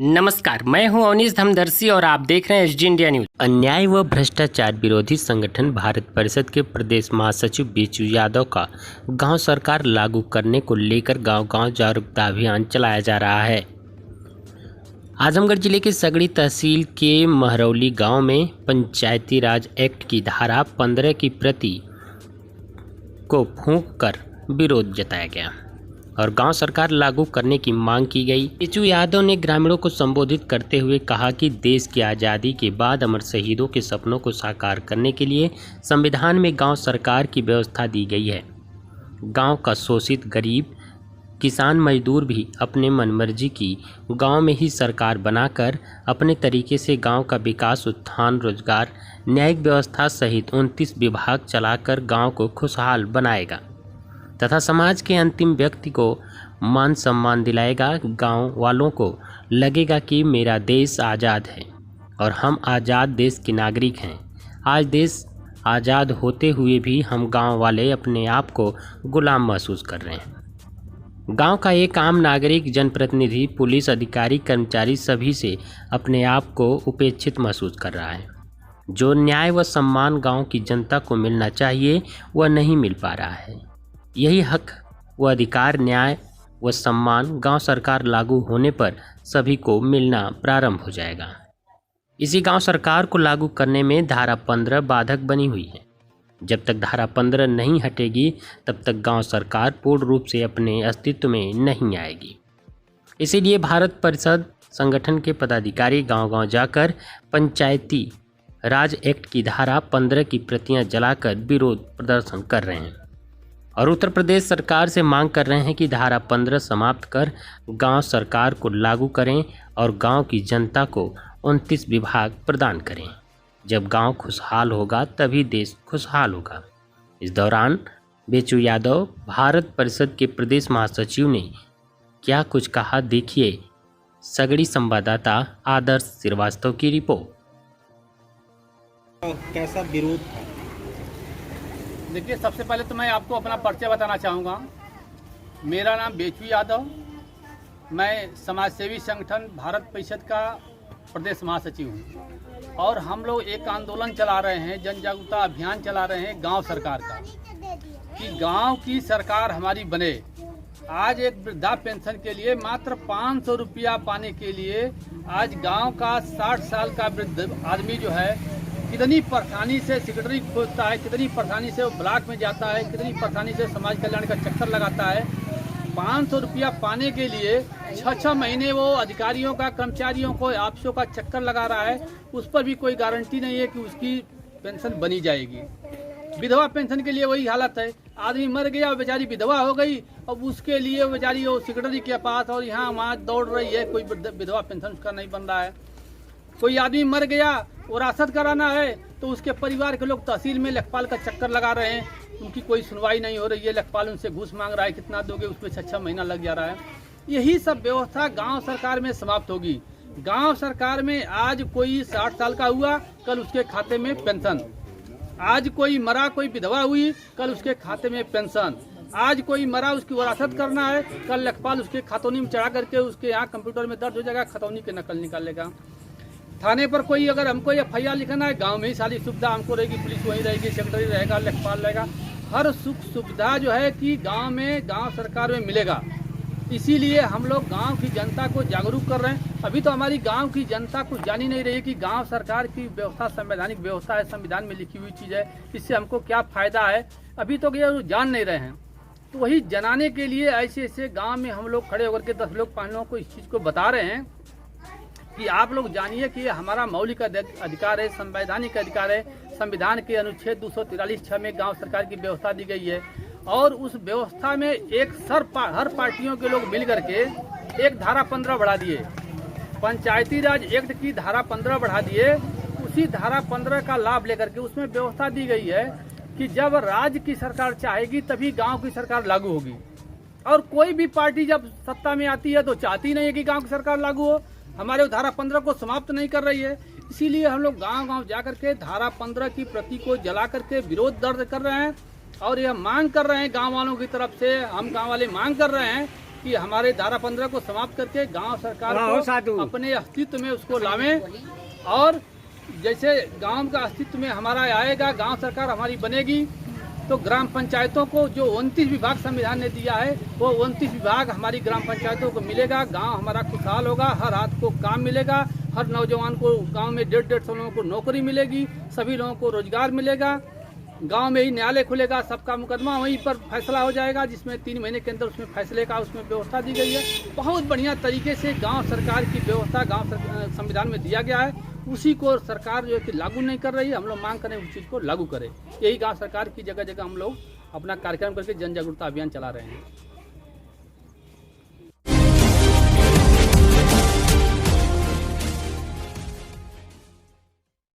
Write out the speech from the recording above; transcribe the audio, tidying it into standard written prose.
नमस्कार, मैं हूं अवनीश धमदर्शी और आप देख रहे हैं एसडी इंडिया न्यूज। अन्याय व भ्रष्टाचार विरोधी संगठन भारत परिषद के प्रदेश महासचिव बेचू यादव का गांव सरकार लागू करने को लेकर गांव-गांव जागरूकता अभियान चलाया जा रहा है। आजमगढ़ जिले के सगड़ी तहसील के महरौली गांव में पंचायती राज एक्ट की धारा 15 की प्रति को फूंक कर विरोध जताया गया और गांव सरकार लागू करने की मांग की गई। बेचू यादव ने ग्रामीणों को संबोधित करते हुए कहा कि देश की आज़ादी के बाद अमर शहीदों के सपनों को साकार करने के लिए संविधान में गांव सरकार की व्यवस्था दी गई है। गांव का शोषित गरीब किसान मजदूर भी अपने मनमर्जी की गांव में ही सरकार बनाकर अपने तरीके से गांव का विकास, उत्थान, रोजगार, न्यायिक व्यवस्था सहित 29 विभाग चलाकर गांव को खुशहाल बनाएगा तथा समाज के अंतिम व्यक्ति को मान सम्मान दिलाएगा। गांव वालों को लगेगा कि मेरा देश आज़ाद है और हम आज़ाद देश के नागरिक हैं। आज देश आज़ाद होते हुए भी हम गांव वाले अपने आप को गुलाम महसूस कर रहे हैं। गांव का एक आम नागरिक, जनप्रतिनिधि, पुलिस अधिकारी, कर्मचारी सभी से अपने आप को उपेक्षित महसूस कर रहा है। जो न्याय व सम्मान गाँव की जनता को मिलना चाहिए वह नहीं मिल पा रहा है। यही हक व अधिकार, न्याय व सम्मान गांव सरकार लागू होने पर सभी को मिलना प्रारंभ हो जाएगा। इसी गांव सरकार को लागू करने में धारा 15 बाधक बनी हुई है। जब तक धारा 15 नहीं हटेगी तब तक गांव सरकार पूर्ण रूप से अपने अस्तित्व में नहीं आएगी। इसीलिए भारत परिषद संगठन के पदाधिकारी गांव-गांव जाकर पंचायती राज एक्ट की धारा 15 की प्रतियां जलाकर विरोध प्रदर्शन कर रहे हैं और उत्तर प्रदेश सरकार से मांग कर रहे हैं कि धारा 15 समाप्त कर गांव सरकार को लागू करें और गांव की जनता को 29 विभाग प्रदान करें। जब गांव खुशहाल होगा तभी देश खुशहाल होगा। इस दौरान बेचू यादव, भारत परिषद के प्रदेश महासचिव ने क्या कुछ कहा, देखिए सगड़ी संवाददाता आदर्श श्रीवास्तव की रिपोर्ट। कैसा विरोध था? देखिए, सबसे पहले तो मैं आपको अपना परिचय बताना चाहूँगा। मेरा नाम बेचू यादव, मैं समाजसेवी संगठन भारत परिषद का प्रदेश महासचिव हूँ और हम लोग एक आंदोलन चला रहे हैं, जन जागरूकता अभियान चला रहे हैं गांव सरकार का, कि गांव की सरकार हमारी बने। आज एक वृद्धा पेंशन के लिए मात्र 500 रुपया पाने के लिए आज गांव का 60 साल का वृद्ध आदमी जो है कितनी परेशानी से सेक्रेटरी खोजता है, कितनी परेशानी से वो ब्लॉक में जाता है, कितनी परेशानी से समाज कल्याण का चक्कर लगाता है। 500 रुपया पाने के लिए 6-6 महीने वो अधिकारियों का, कर्मचारियों को, ऑफिसों का चक्कर लगा रहा है। उस पर भी कोई गारंटी नहीं है कि उसकी पेंशन बनी जाएगी। विधवा पेंशन के लिए वही हालत है, आदमी मर गया, बेचारी विधवा हो गई, अब उसके लिए बेचारी वो सेक्रेटरी के पास और यहाँ वहाँ दौड़ रही है, कोई विधवा पेंशन उसका नहीं बन रहा है। कोई आदमी मर गया, वरासत कराना है तो उसके परिवार के लोग तहसील में लेखपाल का चक्कर लगा रहे हैं, उनकी कोई सुनवाई नहीं हो रही है। लेखपाल उनसे घूस मांग रहा है, कितना दोगे, उसमें 6-6 महीना लग जा रहा है। यही सब व्यवस्था गांव सरकार में समाप्त होगी। गांव सरकार में आज कोई 60 साल का हुआ, कल उसके खाते में पेंशन। आज कोई मरा, कोई विधवा हुई, कल उसके खाते में पेंशन। आज कोई मरा, उसकी वरासत करना है, कल लेखपाल उसके खतौनी में चढ़ा करके उसके यहाँ कंप्यूटर में दर्ज हो जाएगा, खतौनी के नकल निकालेगा। थाने पर कोई अगर हमको FIR लिखना है, गांव में ही सारी सुविधा हमको रहेगी, पुलिस वहीं रहेगी, सेक्रेटरी रहेगा, लेखपाल रहेगा, हर सुख सुविधा जो है कि गांव में, गांव सरकार में मिलेगा। इसीलिए हम लोग गांव की जनता को जागरूक कर रहे हैं। अभी तो हमारी गांव की जनता कुछ जान ही नहीं रही है कि गांव सरकार की व्यवस्था संवैधानिक व्यवस्था है, संविधान में लिखी हुई चीज़ है, इससे हमको क्या फ़ायदा है, अभी तो ये जान नहीं रहे हैं। तो वही जनाने के लिए ऐसे ऐसे गाँव में हम लोग खड़े होकर के 10 लोग 5 लोगों को इस चीज़ को बता रहे हैं कि आप लोग जानिए कि हमारा मौलिक अधिकार है, संवैधानिक अधिकार है। संविधान के अनुच्छेद 243(6) में गांव सरकार की व्यवस्था दी गई है और उस व्यवस्था में हर पार्टियों के लोग मिल करके एक धारा 15 बढ़ा दिए, पंचायती राज एक्ट की धारा 15 बढ़ा दिए। उसी धारा 15 का लाभ लेकर के उसमें व्यवस्था दी गई है कि जब राज्य की सरकार चाहेगी तभी गाँव की सरकार लागू होगी और कोई भी पार्टी जब सत्ता में आती है तो चाहती नहीं है कि गाँव की सरकार लागू हो। हमारे धारा 15 को समाप्त नहीं कर रही है, इसीलिए हम लोग गांव-गांव जाकर के धारा 15 की प्रति को जला करके विरोध दर्ज कर रहे हैं और यह मांग कर रहे हैं गांव वालों की तरफ से। हम गांव वाले मांग कर रहे हैं कि हमारे धारा 15 को समाप्त करके गांव सरकार को अपने अस्तित्व में उसको लावें। और जैसे गांव का अस्तित्व में हमारा आएगा, गांव सरकार हमारी बनेगी, तो ग्राम पंचायतों को जो 29 विभाग संविधान ने दिया है वो 29 विभाग हमारी ग्राम पंचायतों को मिलेगा। गांव हमारा खुशहाल होगा, हर हाथ को काम मिलेगा, हर नौजवान को गांव में 150-150 लोगों को नौकरी मिलेगी, सभी लोगों को रोजगार मिलेगा। गांव में ही न्यायालय खुलेगा, सबका मुकदमा वहीं पर फैसला हो जाएगा, जिसमें 3 महीने के अंदर उसमें फैसले का उसमें व्यवस्था दी गई है। बहुत बढ़िया तरीके से गांव सरकार की व्यवस्था गांव संविधान में दिया गया है, उसी को सरकार जो है कि लागू नहीं कर रही है। हम लोग मांग करें उस चीज़ को लागू करें। यही गांव सरकार की जगह जगह हम लोग अपना कार्यक्रम करके जन जागरूकता अभियान चला रहे हैं।